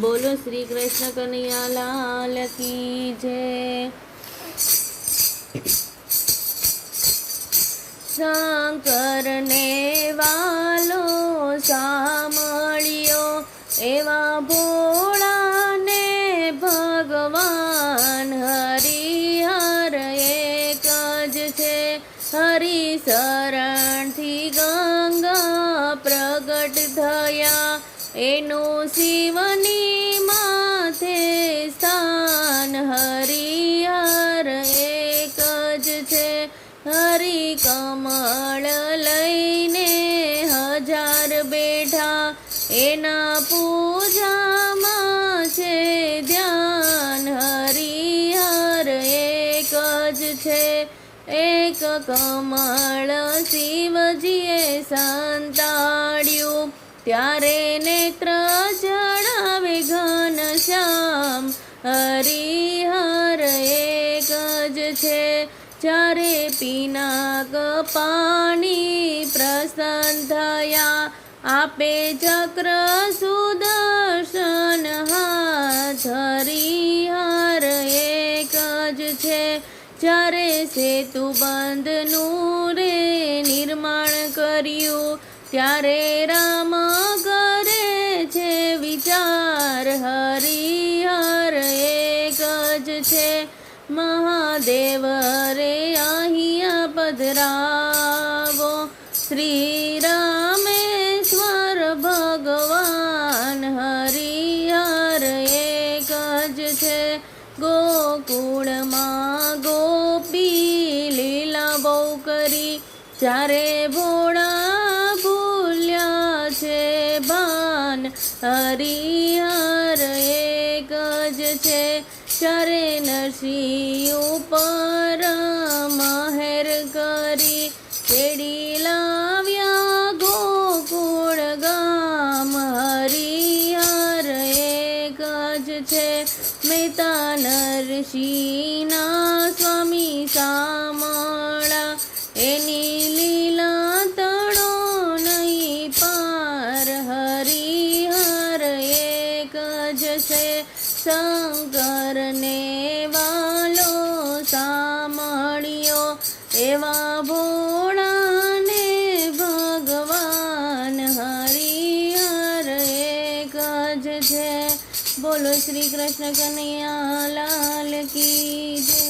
बोलो श्री कृष्ण कन्हैया लाल की जय। शंकर ने वालो सामळ्यो एवा भोळा ने भगवान हरिहर एक ज छे। हरि शरण थी गंगा प्रगट थया एनु शिवनी माथे स्थान। हरिहर एक ज छे। हरि कमल लईने हजार बेठा एना पूजा मां छे ध्यान। हरिहर एक ज छे। एक कमल शिवजीए संताड्यु त्यारे नेत्र जड़ावे घनश्याम। हरिहर एक ज छे। चारे पीनाक पाणी प्रसन्न थया आपे चक्र सुदर्शन हाथ। हरिहर एक ज छे। चारे सेतु बंधनु रे निर्माण कर्यु त्यारे राम करे छे विचार। हरिहर एक ज छे। महादेव रे अहिया पधरावो श्री रामेश्वर भगवान। हरिहर एक ज छे। गोकुळ मां गोपी लीला बौ करी चारे भोळा भूल्या छे भान। हरिहर एक ज छे। चारे नरसिंह उपर महर करी तेड़ी लाव्या गोकुळ गाम। हरिहर एक ज छे। मेता नरसिंहना स्वामी सामळा एनी लीला तड़ो नहीं पार। हरिहर एक ज छे। शंकर ने वालो सामळ्यो एवा भोळा ने भगवान। हरिहर एक ज छे। बोलो श्री कृष्ण कन्हैया लाल की जय।